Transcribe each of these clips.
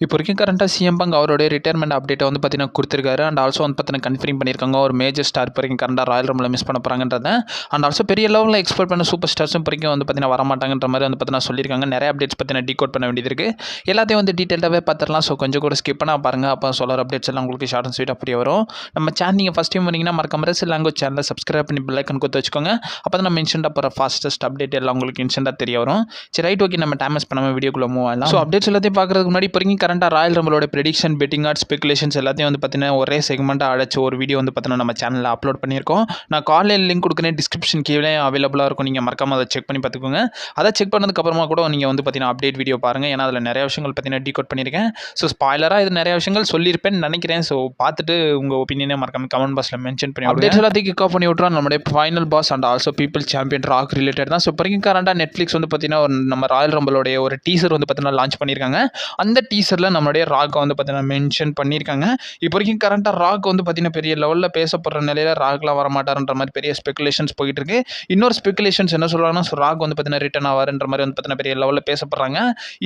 இப்போ வரைக்கும் கரண்ட்டாக சிஎம் பங்க் அவருடைய ரிட்டையர்மெண்ட் அப்டேட்டை வந்து பார்த்தீங்கன்னா கொடுத்துருக்காரு. அண்ட் ஆல்சோ வந்து பார்த்தீங்கன்னா கன்ஃபார்ம் பண்ணியிருக்காங்க. ஒரு மேஜர் ஸ்டார் இப்போ வரைக்கும் கரண்ட்டாக ராயல் ரம்பில் மிஸ் பண்ண போகிறாங்கன்றத. அண்ட் ஆல்சோ பெரிய லெவலில் எக்ஸ்பெக்ட் பண்ண சூப்பர் ஸ்டார்ஸும் இப்போ வரைக்கும் வந்து பார்த்தீங்கன்னா வரமாட்டாங்கன்ற மாதிரி வந்து பார்த்தீங்கன்னா சொல்லியிருக்காங்க. நிறைய அப்டேட்ஸ் பார்த்தீங்கன்னா டீகோட் பண்ண வேண்டியது இருக்குது. எல்லாத்தையும் வந்து டீட்டெயிலாகவே பார்த்துடலாம். ஸோ கொஞ்சம் கூட ஸ்கிப் பண்ணால் பாருங்கள். அப்போ சொல்கிற அப்டேட்ஸ் எல்லாம் உங்களுக்கு ஷார்ட் அண்ட் ஸ்வீட் அப்படியே வரும். நம்ம சேனல் நீங்கள் ஃபஸ்ட் டைம் வரீங்கன்னா மறக்காம ரசில் லாங்குவேஜ் சேனலை சப்ஸ்கிரைப் பண்ணி பெல் ஐக்கன் கொடுத்து வச்சுக்கோங்க. அப்போ தான் நம்ம இன்ஸ்டன்ட்டாக போகிற ஃபாஸ்டஸ்ட் அப்டேட் எல்லாம் உங்களுக்கு இன்ஸ்டன்ட்டாக தெரிய வரும். சரி ரைட், ஓகே, நம்ம டைம் மிஸ் பண்ணாமல் வீடியோக்குள்ளே மூவ் ஆகலாம். ஸோ அப்டேட்ஸ் எல்லாத்தையும் பார்க்குறதுக்கு முன்னாடி இப்போ வரைக்கும் கரண்ட்டாக ராயல் ரம்பிலோட ப்ரெடிக்ஷன், பெட்டிங் ஆர்ட், ஸ்பெகுலேஷன்ஸ் எல்லாத்தையும் வந்து பார்த்தீங்கன்னா ஒரே செக்மெண்ட்டாக அடைச்சு ஒரு வீடியோ வந்து பார்த்தீங்கன்னா நம்ம சேனலில் அப்லோட் பண்ணியிருக்கோம். நான் காலையில் லிங்க் கொடுக்குறேன், டிஸ்கிரிப்ஷன் கீழே அவைலபிளாக இருக்கும். நீங்கள் மறக்காமல் அதை செக் பண்ணி பார்த்துக்கோங்க. அதை செக் பண்ணதுக்கப்புறமா கூட நீங்கள் வந்து பார்த்தீங்கன்னா அப்டேட் வீடியோ பாருங்கள். ஏன்னா அதில் நிறைய விஷயங்கள் பார்த்தீங்கன்னா டீகோட் பண்ணியிருக்கேன். ஸோ ஸ்பாய்லராக இது நிறைய விஷயங்கள் சொல்லியிருப்பேன்னு நினைக்கிறேன். ஸோ பார்த்துட்டு உங்கள் ஒப்பீனியனை மறக்காமல் கமெண்ட் பாக்ஸில் மென்ஷன் பண்ணி அப்டேட்ஸ் எல்லாத்தையும் கிக் ஆஃப் பண்ணி விட்றோம். நம்மளுடைய final boss and also people champion Rock related தான். ஸோ இப்போ வரைக்கும் கரண்டாக நெட்ஃப்ளிக்ஸ் வந்து பார்த்தீங்கன்னா நம்ம ராயல் ரம்பிலோடைய ஒரு டீசர் வந்து பார்த்தீங்கன்னா லான்ச் பண்ணியிருக்காங்க. அந்த டீசரில் நம்மளுடைய ராக்கை வந்து பார்த்தீங்கன்னா மென்ஷன் பண்ணியிருக்காங்க. இப்போ வரைக்கும் கரண்ட்டாக ராக் வந்து பார்த்தீங்கன்னா பெரிய லெவலில் பேசப்படுற நிலையில் ராக்லாம் வரமாட்டார்ன்ற மாதிரி பெரிய ஸ்பெகுலேஷன்ஸ் போயிட்டு இருக்கு. இன்னொரு ஸ்பெகுலேஷன்ஸ் என்ன சொல்கிறாங்கன்னா, ஸோ ராக் வந்து பார்த்தீங்கன்னா ரிட்டர்ன் ஆவார்ன்ற மாதிரி வந்து பார்த்தீங்கன்னா பெரிய லெவலில் பேசப்படுறாங்க.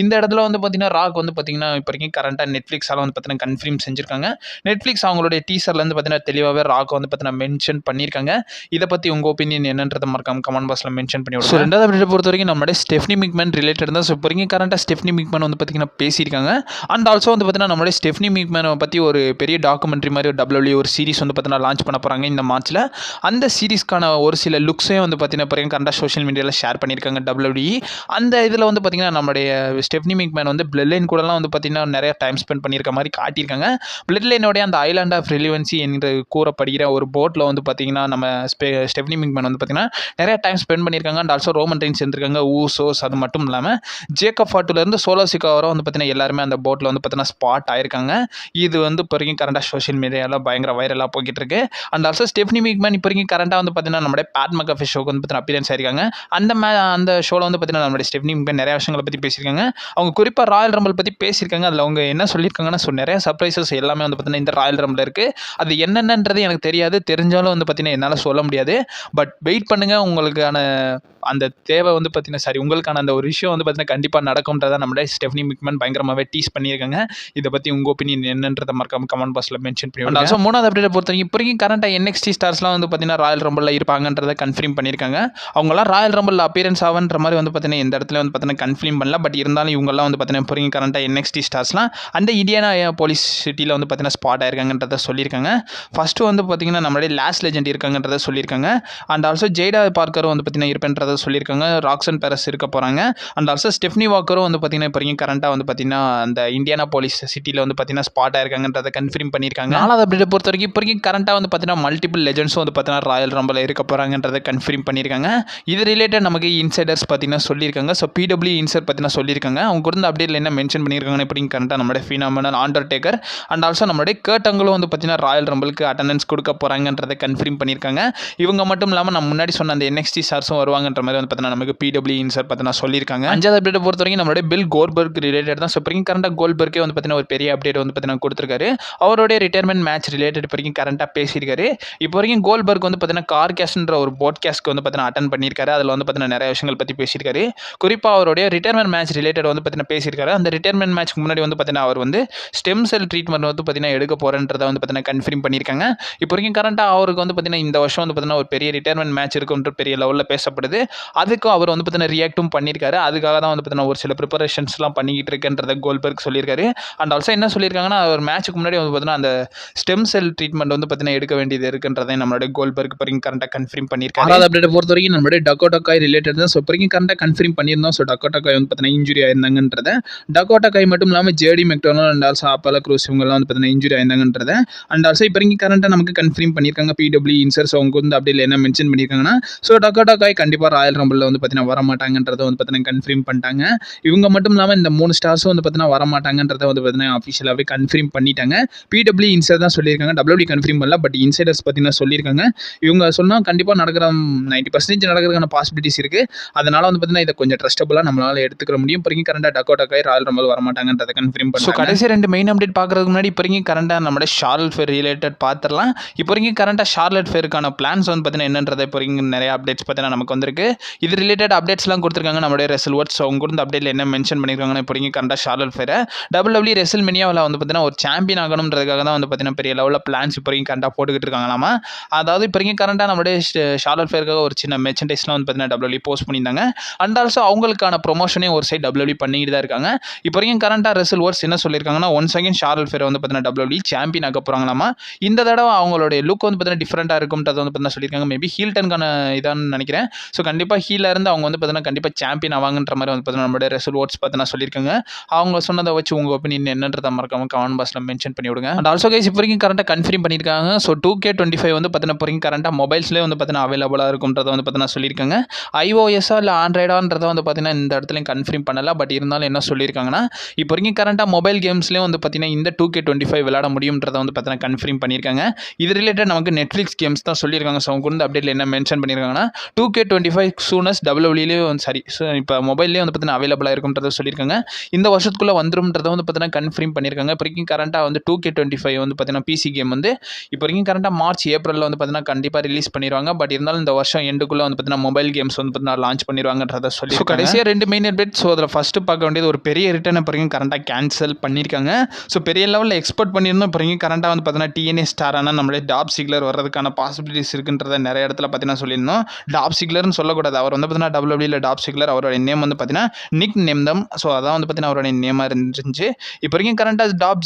இந்த இடத்துல வந்து பார்த்தீங்கன்னா ராக் வந்து பார்த்தீங்கன்னா இப்போ வரைக்கும் கரண்ட்டாக நெட்ஃப்ளிக்ஸால் வந்து பார்த்தீங்கன்னா கன்ஃபார்ம் செஞ்சிருக்காங்க. நெட்ஃப்ளிக்ஸ் அவங்களுடைய டீசர்லேருந்து பார்த்தீங்கன்னா தெளிவாகவே ராக் வந்து பார்த்தீங்கன்னா மென்ஷன் பண்ணியிருக்காங்க. இதை பற்றி உங்கள் ஒப்பீனியன் என்னன்றதை மறக்காம கமெண்ட் பாக்ஸில் மென்ஷன் பண்ணி விடுங்க. ஸோ ரெண்டாவது அப்டேட் பொறுத்த வரைக்கும் நம்மளுடைய ஸ்டெஃப்னி மிக்மேன் ரிலேட்டட் தான். ஸோ இப்போ வரைக்கும் கரண்ட்டாக ஸ்டெஃப்னி மிக்மேன் வந்து பார்த்தீங்கன்னா பேசியிருக்காங்க. அண்ட் ஆல்சோ வந்து பார்த்தீங்கன்னா நம்மளுடைய ஸ்டெஃப்னி மிக்மேனை பற்றி ஒரு பெரிய டாக்குமெண்ட்ரி மாதிரி ஒரு WWE ஒரு சீரிஸ் வந்து பார்த்தீங்கன்னா லான்ச் பண்ண போகிறாங்க இந்த மார்ச்சில். அந்த சீரிஸ்க்கான ஒரு சில லுக்ஸையும் வந்து பார்த்தீங்கன்னா இப்போ கரண்டாக சோஷியல் மீடியாவில் ஷேர் பண்ணியிருக்காங்க WWE. அந்த இதில் வந்து பார்த்தீங்கன்னா நம்மளுடைய ஸ்டெஃப்னி மிக்மேன் வந்து பிளட் லைன் கூடலாம் வந்து பார்த்தீங்கன்னா நிறைய டைம் ஸ்பெண்ட் பண்ணியிருக்க மாதிரி காட்டியிருக்காங்க. பிளட் லைனோடைய அந்த ஐலாண்ட் ஆஃப் ரெலிவன்சி என்று கூறப்படுகிற ஒரு போட்டில் வந்து பார்த்தீங்கன்னா நம்ம ஸ்டெஃப்னி மிக்மேன் வந்து பார்த்தீங்கன்னா நிறைய டைம் ஸ்பெண்ட் பண்ணியிருக்காங்க. அண்ட் ஆல்சோ ரோமன் ரெயின்ஸ் இருந்திருக்காங்க, ஊசோஸ், அது மட்டும் இல்லாமல் ஜேக்கப் ஃபாட்டுலேருந்து சோலோ சிக்காவரை வந்து பார்த்தீங்கன்னா எல்லாருமே அந்த போட்டில் வந்து பார்த்தீங்கன்னா ஸ்பாட் ஆயிருக்காங்க. இது வந்து இப்போ வரைக்கும் கரண்டாக சோஷியல் மீடியாவில் பயங்கர வைரலாக போய்கிட்டு இருக்கு. அண்ட் ஆல்சோ ஸ்டெஃப்னி மிக்மேன் இப்போ வரைக்கும் கரண்டாக வந்து பார்த்தீங்கன்னா நம்மளுடைய பேட் மெக்காஃபே ஷோக்கு வந்து பார்த்தீங்கன்னா அப்பியரன்ஸ் ஆயிருக்காங்க. அந்த ஷோவில் வந்து பார்த்தீங்கன்னா நம்மளுடைய ஸ்டெஃப்னி மிக்மேன் நிறைய விஷயங்களை பற்றி பேசியிருக்காங்க. அவங்க குறிப்பாக ராயல் ரம்பிள் பற்றி பேசியிருக்காங்க. அதில் அவங்க என்ன சொல்லியிருக்காங்கன்னா, ஸோ நிறைய சர்ப்ரைசஸ் எல்லாமே வந்து பார்த்தீங்கன்னா இந்த ராயல் ரம்பிள் இருக்குது. அது என்னென்னன்றது எனக்கு தெரியாது, தெரிஞ்சாலும் வந்து பார்த்தீங்கன்னா என்னால் சொல்ல முடியாது. பட் வெயிட் பண்ணுங்கள், உங்களுக்கான அந்த தேவை வந்து பார்த்தீங்கன்னா உங்களுக்கான அந்த ஒரு விஷயம் வந்து பார்த்தீங்கன்னா கண்டிப்பாக நடக்கும்ன்றதை நம்மளுடைய ஸ்டெஃப்னி மிக்மேன் பயங்கரமாகவே டீஸ் பண்ணியிருக்காங்க. இதை பற்றி உங்கள் ஒப்பீனியன் என்னன்றதை மறக்காம கமெண்ட் பாக்ஸில் மென்ஷன் பண்ணி ஆல்சோ மூணாவது அப்டேட் பொறுத்த வரைக்கும் இப்போ வரைக்கும் கரண்ட்டாக NXT ஸ்டார்ஸ்லாம் வந்து பார்த்தீங்கன்னா ராயல் ரம்பிளில் இருப்பாங்கன்றதை கன்ஃபார்ம் பண்ணியிருக்காங்க. அவங்களாம் ராயல் ரம்பிளில் அப்பியரன்ஸ் ஆகுன்ற மாதிரி வந்து பார்த்தீங்கன்னா இந்த இடத்துல வந்து பார்த்தீங்கன்னா கன்ஃபார்ம் பண்ணல. பட் இருந்தாலும் இவங்கெல்லாம் வந்து பார்த்தீங்கன்னா இப்போ வரைக்கும் கரண்ட்டாக NXT ஸ்டார்ஸ்லாம் அந்த இந்தியானா போலீஸ் சிட்டியில் வந்து பார்த்தீங்கன்னா ஸ்பாட் ஆயிருக்காங்கன்றதை சொல்லியிருக்காங்க. ஃபஸ்ட்டு வந்து பார்த்தீங்கன்னா நம்மளுடைய லாஸ்ட் லெஜெண்ட் இருக்காங்கன்றதை சொல்லியிருக்காங்க. அண்ட் ஆல்சோ ஜெய்டா பார்க்கரும் வந்து பார்த்தீங்கன்னா இருப்பேன்றதை சொல்லியிருக்காங்க. ராக்சன் பெரஸ் இருக்க போகிறாங்க. அண்ட் ஆல்சோ ஸ்டெஃப்னி வாக்கரும் வந்து பார்த்தீங்கன்னா இப்போ வரைக்கும் கரண்ட்டாக வந்து பார்த்தீங்கன்னா அந்த இந்தியானா போலீஸ் சிட்டியில் வந்து பார்த்தீங்கன்னா ஸ்பாட் ஆயிருக்காங்கன்றதை கன்ஃபார்ம் பண்ணியிருக்காங்க. நாலாவது அப்டேட் பொறுத்த வரைக்கும் இப்போ வரைக்கும் கரண்ட்டாக வந்து பார்த்தீங்கன்னா மல்டிபிள் லெஜெண்ட்ஸும் வந்து பார்த்தீங்கன்னா ராயல் ரம்பில் இருக்க போகிறாங்கன்றதை கன்ஃபார்ம் பண்ணியிருக்காங்க. இது ரிலேட்டட் நமக்கு இன்சைடர்ஸ் பார்த்தீங்கன்னா சொல்லியிருக்காங்க. ஸோ PW இன்சைட் பார்த்தீங்கன்னா சொல்லியிருக்காங்க. அவங்க கொடுத்த அப்டேட்டில் என்ன மென்ஷன் பண்ணியிருக்காங்கன்னு இப்போ கரண்ட்டாக நம்மளுடைய ஃபினாமினல் அண்டர்டேக்கர் அண்ட் ஆல்சோ நம்மளுடைய கர்ட் அங்கிளும் வந்து பார்த்தீங்கன்னா ராயல் ரம்பிளுக்கு அட்டண்டன்ஸ் கொடுக்க போகிறாங்கன்றதை கன்ஃபார்ம் பண்ணியிருக்காங்க. இவங்க மட்டும் இல்லாமல் நம்ம முன்னாடி சொன்ன அந்த NXT ஸ்டார்ஸும் வருவாங்கன்ற மாதிரி வந்து பார்த்தீங்கன்னா நமக்கு PW இன்சைட் பார்த்தீங்கன்னா சொல்லியிருக்காங்க. அஞ்சாவது அப்டேட் பொறுத்த வரைக்கும் நம்மளுடைய பில் கோல்பர்க் ரிலேட்டட் தான். ஸோ இப்போ கரண்ட்டாக கோல்பர்க்கே வந்து பார்த்தீங்கன்னா ஒரு பெரிய அப்டேட் வந்து பார்த்தீங்கன்னா கொடுத்துருக்காரு. அவருடைய ரிட்டையர்மெண்ட் மேட்ச் ரிலேட்டட் இப்போ வரைக்கும் கரண்ட்டாக பேசியிருக்காரு. இப்போ வரைக்கும் கோல்பர்க் வந்து பார்த்தீங்கன்னா கார்கேஸ்ட்ன்ற ஒரு போட்காஸ்ட்க்கு வந்து பார்த்தீங்கன்னா அட்டன் பண்ணியிருக்காரு. அதில் வந்து பார்த்தீங்கன்னா நிறைய விஷயங்கள் பற்றி பேசியிருக்காரு. குறிப்பாக அவருடைய ரிட்டையர்மெண்ட் மேட்ச் ரிலேட்டட் வந்து பார்த்தீங்கன்னா பேசியிருக்காரு. அந்த ரிட்டையர்மெண்ட் மேட்ச்க்கு முன்னாடி வந்து பார்த்தீங்கன்னா அவர் வந்து ஸ்டெம் செல் ட்ரீட்மெண்ட் வந்து பார்த்தீங்கன்னா எடுக்க போகிறன்றதை வந்து பார்த்தீங்கன்னா கன்ஃபார்ம் பண்ணியிருக்காங்க. இப்போ வரைக்கும் கரண்ட்டாக அவருக்கு வந்து பார்த்தீங்கன்னா இந்த வருஷம் வந்து பார்த்தீங்கன்னா ஒரு பெரிய ரிட்டையர்மெண்ட் மேட்ச் இருக்குன்ற பெரிய லெவலில் பேசப்படுது. அதுக்கும் அவர் வந்து பார்த்தீங்கன்னா ரியாக்டும் பண்ணியிருக்காரு. அதுக்காக தான் வந்து பார்த்தீங்கன்னா ஒரு சில ப்ரிப்பரேஷன்ஸ்லாம் பண்ணிக்கிட்டு இருக்குன்றதை கோல்பர்க் சொல்லியிருக்காரு. அண்ட் ஆல்சோ என்ன சொல்லியிருக்காங்கன்னா, ஒரு மேட்ச்சுக்கு முன்னாடி வந்து பார்த்தீங்கன்னா அந்த ஸ்டெம் செல் ட்ரீட்மெண்ட் வந்து பார்த்தீங்கன்னா எடுக்க வேண்டியது இருக்குன்றதை நம்மளுடைய கோல்பர்க் இப்போ கரண்ட்டாக கன்ஃபார்ம் பண்ணியிருக்காரு. அதாவது அப்டேட் பொறுத்த வரைக்கும் நம்மளுடைய டக்கோட்டா காய் ரிலேட்டட் தான். ஸோ இப்போ கரண்ட்டாக கன்ஃபார்ம் பண்ணியிருந்தோம். ஸோ டக்கோட்டா காய் வந்து பார்த்தீங்கன்னா இன்ஜுரி ஆயிருந்தாங்கன்றதை, டக்கோட்டா காய் மட்டும் இல்லாமல் JD McDonagh and also Apollo Crews இவங்கெல்லாம் வந்து பார்த்தீங்கன்னா இன்ஜுரி ஆயிருந்தாங்கன்றதை அண்ட் ஆல்சோ இப்போ கரண்ட்டாக நமக்கு கன்ஃபார்ம் பண்ணியிருக்காங்க PW இன்சர். ஸோ அவங்க வந்து அப்டேட்டில் என்ன மென்ஷன் பண்ணியிருக்காங்கன்னா, ஸோ டக்கோட்டா காய் கண்டிப்பாக ராயல் ரம்பிளில் வந்து பார்த்தீங்கன்னா வரமாட்டாங்கன்றதை வந்து பார்த்தீங்கன்னா கன்ஃபார்ம் பண்ணிட்டாங்க. இவங்க மட்டும் இல்லாமல் இந்த 3 ஸ்டார்ஸும் வந்து பார்த்தீங்கன்னா வரமாட்டாங்கன்றதை வந்து பார்த்தீங்கன்னா அஃபிஷியலாகவே கன்ஃபார்ம் பண்ணிட்டாங்க. PW இன்சைடர் தான் சொல்லியிருக்காங்க. WWE கன்ஃபார்ம் பண்ணல, பட் இன்சைடர்ஸ் பார்த்தீங்கன்னா சொல்லியிருக்காங்க. இவங்க சொன்னால் கண்டிப்பாக நடக்கிற 90% நடக்கிறதுக்கான பாசிபிலிட்டிஸ் இருக்குது. அதனால் வந்து பார்த்தீங்கன்னா இதை கொஞ்சம் ட்ரஸ்டபுளாக நம்மளால் எடுத்துக்கிற முடியும். இப்போ கரண்டாக டக்கோட்டா காய் ராயல் ரம்பிள் வரமாட்டாங்கன்றதை கன்ஃபார்ம் பண்ணி. ஸோ கடைசி 2 மெயின் அப்டேட் பார்க்குறதுக்கு முன்னாடி இப்போ கரண்டாக நம்மளோட ஷார்லட் ஃபேர் ரிலேட்டட் பார்த்துடலாம். இப்போ கரண்டாக ஷார்லட் ஃபேருக்கான பிளான்ஸ் வந்து பார்த்தீங்கன்னா என்னன்றதை இப்போ நிறைய அப்டேட்ஸ் பார்த்தீங்கன்னா நமக்கு வந்திருக்கு. இது ரிலேட்டட் அப்டேட்ஸ்லாம் கொடுத்துருக்காங்க நம்மளுடைய ரெசல்வர்ட்ஸ். அவங்க கொடுத்த அப்டேட்டில் என்ன மென்ஷன் பண்ணியிருக்காங்கன்னா இப்போ கரண்டாக ஷார்லட் ஃபேரை WWE ரெசில்மேனியாவில் வந்து பார்த்தீங்கன்னா ஒரு சாம்பியன் ஆகணுன்றதுக்காக தான் வந்து பார்த்தீங்கன்னா பெரிய லெவலில் பிளான்ஸ் இப்போ வரைக்கும் கரெக்டாக போட்டுக்கிட்டு இருக்காங்களாமா. அதாவது இப்போ வரைக்கும் கரெக்டாக நம்மளுடைய ஷார்லட் ஃப்ளேருக்காக ஒரு சின்ன மெர்ச்சன்டைஸ்லாம் வந்து பார்த்தீங்கன்னா WWE போஸ்ட் பண்ணியிருந்தாங்க. அண்ட் ஆல்சோ அவங்களுக்கான ப்ரொமோஷனையும் ஒரு சைடு WWE பண்ணிக்கிட்டு தான் இருக்காங்க. இப்போ வரைக்கும் கரெக்டாக ரெசில் வேர்ட்ஸ் என்ன சொல்லியிருக்காங்கன்னா ஒன்ஸ் அகைன் ஷார்லட் ஃப்ளேர் வந்து பார்த்தீங்கன்னா WWE சாம்பியன் ஆக போகிறாங்களாமா. இந்த தடவை அவங்களுடைய லுக் வந்து பார்த்தீங்கன்னா டிஃப்ரெண்ட்டாக இருக்கும்ன்றதை வந்து பார்த்தீங்கன்னா சொல்லியிருக்காங்க. மேபி ஹீல் டர்னுக்கான இதான்னு நினைக்கிறேன். ஸோ கண்டிப்பாக ஹீலாக இருந்து அவங்க வந்து பார்த்தீங்கன்னா கண்டிப்பாக சாம்பியன் ஆவாங்கன்ற மாதிரி வந்து பார்த்தீங்கன்னா நம்மளுடைய ரெசில் வேர்ட்ஸ் பார்த்தீங்கன்னா சொல்லியிருக்காங்க. அவங்க சொன்னதை வச்சு உங்கள் ஒப்பீனியன் என்னன்றதை மறக்காம கமெண்ட் பாக்ஸில் மென்ஷன் பண்ணி விடுங்க. அண்ட் ஆல்சோ கைஸ் இப்போ வரைக்கும் கரெக்டாக கன்ஃபார்ம் பண்ணியிருக்காங்க. ஸோ 2K25 வந்து பார்த்தீங்கன்னா இப்போ வரைக்கும் கரெக்டாக மொபைல்ஸ்லேயே வந்து பார்த்தீங்கன்னா அவைலபிளாக இருக்கும்ன்றதை வந்து பார்த்தீங்கன்னா சொல்லியிருக்காங்க. iOS-ஆ இல்லை ஆண்ட்ராய்டான்றதை வந்து பார்த்தீங்கன்னா இந்த இடத்துலையும் கன்ஃபார்ம் பண்ணல. பட் இருந்தாலும் என்ன சொல்லியிருக்காங்கன்னா இப்போ வரைக்கும் கரெக்டாக மொபைல் கேம்ஸ்லேயும் வந்து பார்த்தீங்கன்னா இந்த 2K25 விளையாட முடியும்ன்றதை வந்து பார்த்தீங்கன்னா கன்ஃபார்ம் பண்ணியிருக்காங்க. இது ரிலேட்டட் நமக்கு நெட்ஃப்ளிக்ஸ் கேம்ஸ் தான் சொல்லியிருக்காங்க. ஸோ அவங்க வந்து அப்டேட்டில் என்ன மென்ஷன் பண்ணியிருக்காங்கன்னா 2K25 சூனஸ் WWE இப்போ மொபைல்லேயே வந்து பார்த்தீங்கன்னா அவைலபிளாக இருக்கும்ன்றதை சொல்லியிருக்காங்க. இந்த வருஷத்துக்குள்ளே வந்துரும்ன்றதை வந்து பார்த்தீங்கன்னா கன்ஃபார்ம் பண்ணியிருக்காங்க. இப்போ வரைக்கும் கரெக்டாக வந்து 2K25 வந்து பார்த்தீங்கன்னா பிசி கேம் வந்து இப்போ வரைக்கும் கரெக்டாக மார்ச் ஏப்ரலில் வந்து பார்த்தீங்கன்னா கண்டிப்பாக ரிலீஸ் பண்ணிடுவாங்க. பட் இருந்தாலும் இந்த வருஷம் எண்டுக்குள்ளே வந்து பார்த்தீங்கன்னா மொபைல் கேம்ஸ் வந்து பார்த்தீங்கன்னா லான்ச் பண்ணிடுவாங்கன்றதை சொல்லி கடைசியாக 2 மெயின் அப்டேட். ஸோ அதில் ஃபஸ்ட்டு பார்க்க வேண்டியது ஒரு பெரிய ரிட்டர்ன் இப்போ வரைக்கும் கரெக்டாக கேன்சல் பண்ணியிருக்காங்க. ஸோ பெரிய லெவலில் எக்ஸ்பெக்ட் பண்ணியிருந்தோம். இப்போ வரைக்கும் கரெக்டாக வந்து பார்த்தீங்கன்னா TNA ஸ்டார் ஆனால் நம்மளே டாப் சிக்லர் வர்றதுக்கான பாசிபிலிட்டிஸ் இருக்குன்றதை நிறைய இடத்துல பார்த்தீங்கன்னா சொல்லியிருந்தோம். டாப் சிக்லர்னு சொல்லக்கூடாது. அவர் வந்து பார்த்தீங்கன்னா WWE டாப் சிக்லர் அவரோட நேம் வந்து பார்த்தீங்கன்னா நிக் நேம்தம். ஸோ அதான் வந்து பார்த்தீங்கன்னா அவரோட நேமாக இருந்துச்சு. இப்போ வரைக்கும் கரெக்டாக டாப்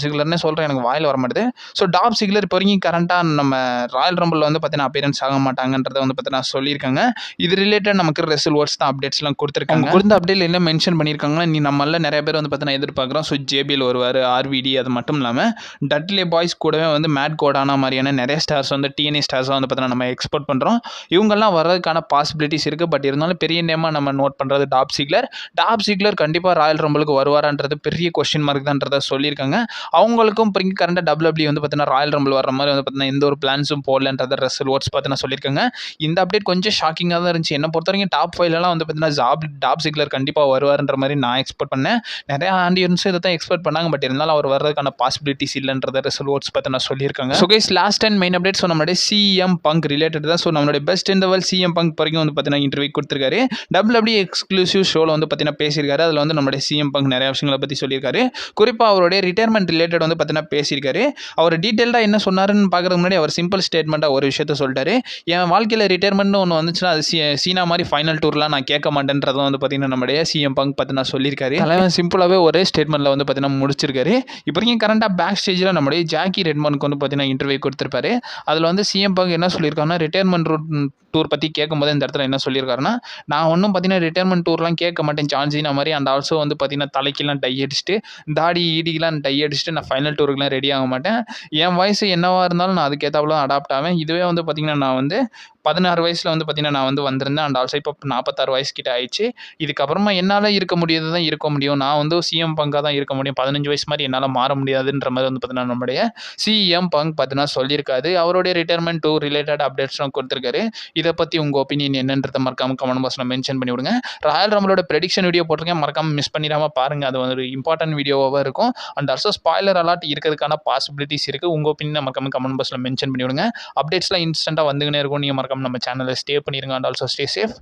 சிக்லர்னே சொல்கிறேன், எனக்கு வாயில் வர மாட்டேது. ஸோ டாப் சிக்லர் இப்போ வரைக்கும் கரெக்டாக நம்ம ராயல் ரம்பிளில் வந்து பார்த்தீங்கன்னா அப்பியரன்ஸ் ஆக மாட்டாங்கன்றதை வந்து பார்த்தீங்கன்னா சொல்லியிருக்காங்க. இது ரிலேட்டட் நமக்கு ரெசில் வேர்ட்ஸ் தான் அப்டேட்ஸ்லாம் கொடுத்துருக்காங்க. கொடுத்த அப்டேட்டில் என்ன மென்ஷன் பண்ணியிருக்காங்கன்னா நீ நம்மள நிறைய பேர் வந்து பார்த்தீங்கன்னா எதிர்பார்க்குறோம். ஸோ JBL வருவார், RVD, அது மட்டும் இல்லாமல் டட்லே பாய்ஸ் கூடவே வந்து மேட் கோடானா மாதிரியான நிறைய ஸ்டார்ஸ் வந்து TNA ஸ்டார்ஸாக வந்து பார்த்தீங்கன்னா நம்ம எக்ஸ்போர்ட் பண்ணுறோம். இவங்கெல்லாம் வர்றதுக்கான பாசிபிலிட்டிஸ் இருக்குது. பட் இருந்தாலும் பெரிய நேமாக நம்ம நோட் பண்ணுறது டாப் சிக்லர் கண்டிப்பாக ராயல் ரம்பிளுக்கு வருவாரான்றது பெரிய கொஸ்டின் மார்க் தான்றதை சொல்லியிருக்காங்க. அவங்களுக்கும் இப்போ கரெக்டாக WWE வந்து பார்த்தீங்கன்னா ராயல் ரம்பிள் வர மாதிரி வந்து பார்த்தீங்கன்னா எந்த ஒரு பிளான்ஸும் போடலன்றதை ரெசில் வேர்ட்ஸ் பார்த்தீங்கன்னா சொல்லியிருக்காங்க. இந்த அப்டேட் கொஞ்சம் ஷாக்கிங்காக தான் இருந்துச்சு. என்ன பொறுத்த வரைக்கும் டாப் 5லலாம் வந்து பார்த்தீங்கன்னா டாப் சிக்லர் கண்டிப்பாக வருவார்ன்ற மாதிரி நான் எக்ஸ்பெக்ட் பண்ணேன். நிறைய ஆண்டியன்ஸும் இதை தான் எக்ஸ்பெக்ட் பண்ணாங்க. பட் இருந்தாலும் அவர் வர்றதுக்கான பாசிபிலிட்டிஸ் இல்லைன்றதை ரெசில் வேர்ட்ஸ் பார்த்தீங்கன்னா சொல்லியிருக்காங்க. So guys last and main update. So நம்மளுடைய CM Punk ரிலேட்டட் தான். ஸோ நம்மளுடைய best in the world CM Punk வரைக்கும் வந்து பார்த்தீங்கன்னா இன்டர்வியூ கொடுத்துருக்காரு. WWE எக்ஸ்க்ளூசிவ் ஷோவில் வந்து பார்த்தீங்கன்னா பேசியிருக்காரு. அதில் வந்து நம்மளுடைய CM Punk நிறைய விஷயங்களை பற்றி சொல்லியிருக்காரு. குறிப்பாக அவருடைய ரிட்டையர்மெண்ட் ரிலேட்டட் வந்து பார்த்தீங்கன்னா பேசியிருக்காரு. அவர் டீட்டெயில்டாக என்ன சொன்னாருன்னு பார்க்குறதுக்கு முன்னாடி அவர் சிம்பிள் ஸ்டேட்மெண்ட்டாக ஒரு விஷயத்த சொல்லிட்டாரு. என் வாழ்க்கையில் ரிட்டையர்மெண்ட்னு ஒன்று வந்துச்சுன்னா அது சீனா மாதிரி ஃபைனல் டூர்லாம் நான் கேட்க மாட்டேன்றதும் வந்து பார்த்தீங்கன்னா நம்மளுடைய CM Punk பார்த்தீங்கன்னா சொல்லியிருக்காரு. தலைவன் சிம்பிளாகவே ஒரே ஸ்டேட்மெண்ட்டில் வந்து பார்த்தீங்கன்னா முடிச்சிருக்காரு. இப்போ வரைக்கும் கரெக்டாக பேக் ஸ்டேஜில் நம்மளுடைய ஜாக்கி ரெட்மனுக்கு வந்து பார்த்தீங்கன்னா இன்டர்வியூ கொடுத்துருப்பாரு. அதில் வந்து CM Punk என்ன சொல்லியிருக்காருன்னா ரிட்டையர்மெண்ட் டூர் பற்றி கேட்கும்போது இந்த இடத்துல என்ன சொல்லியிருக்காருன்னா நான் ஒன்றும் பார்த்தீங்கன்னா ரிட்டையர்மெண்ட் டூர்லாம் கேட்க மாட்டேன் ஜான்சினா மாதிரி. அண்ட் ஆல்சோ வந்து பார்த்தீங்கன்னா தலைக்கெல்லாம் டை அடிச்சுட்டு தாடி ஈடிக்கெலாம் டை அடிச்சுட்டு நான் ஃபைனல் டூருக்குலாம் ரெடி ஆக மாட்டேன். என் வயசு என்னவாக இருந்தாலும் நான் அதுக்கேற்றாப்புல அடாப்ட் ஆவேன். இதுவே வந்து பார்த்தீங்கன்னா நான் வந்து 16 வயசில் வந்து பார்த்தீங்கன்னா நான் வந்து வந்திருந்தேன். அண்ட் ஆல்சோ இப்போ 46 வயசு கிட்ட ஆயிடுச்சு. இதுக்கப்புறமா என்னால் இருக்க முடியாது தான் இருக்க முடியும். நான் வந்து CM Punk'ாக தான் இருக்க முடியும். 15 வயசு மாதிரி என்னால் மாற முடியாதுன்ற மாதிரி வந்து பார்த்தீங்கன்னா நம்மளுடைய CM Punk பார்த்தீங்கன்னா சொல்லியிருக்காரு. அவருடைய ரிட்டையர்மெண்ட் டூர் ரிலேட்டட் அப்டேட்ஸ்லாம் கொடுத்துருக்காரு. இதை பற்றி உங்கள் ஒப்பீனியன் என்னன்றதை மறக்காம கமெண்ட் பாக்ஸில் மென்ஷன் பண்ணி விடுங்க. ராயல் ரம்பிளோட ப்ரெடிக்ஷன் வீடியோ போட்டிருக்கேன், மறக்காம மிஸ் பண்ணிடாமல் பாருங்கள். அது ஒரு இம்பார்ட்டன்ட் வீடியோவாக இருக்கும். அண்ட் ஆல்சோ ஸ்பாய்லர் அலாட் இருக்கிறதுக்கான பாசிபிலிட்டிஸ் இருக்குது. உங்கள் ஒப்பீனியன் மறக்காம கமெண்ட் பாக்ஸில் மென்ஷன் பண்ணி விடுங்க. அப்டேட்ஸ்லாம் இன்ஸ்டண்ட்டாக வந்துக்கினே இருக்கும். நீங்கள் மறக்காம நம்ம சேனலை ஸ்டே பண்ணிடுங்க. And also stay safe.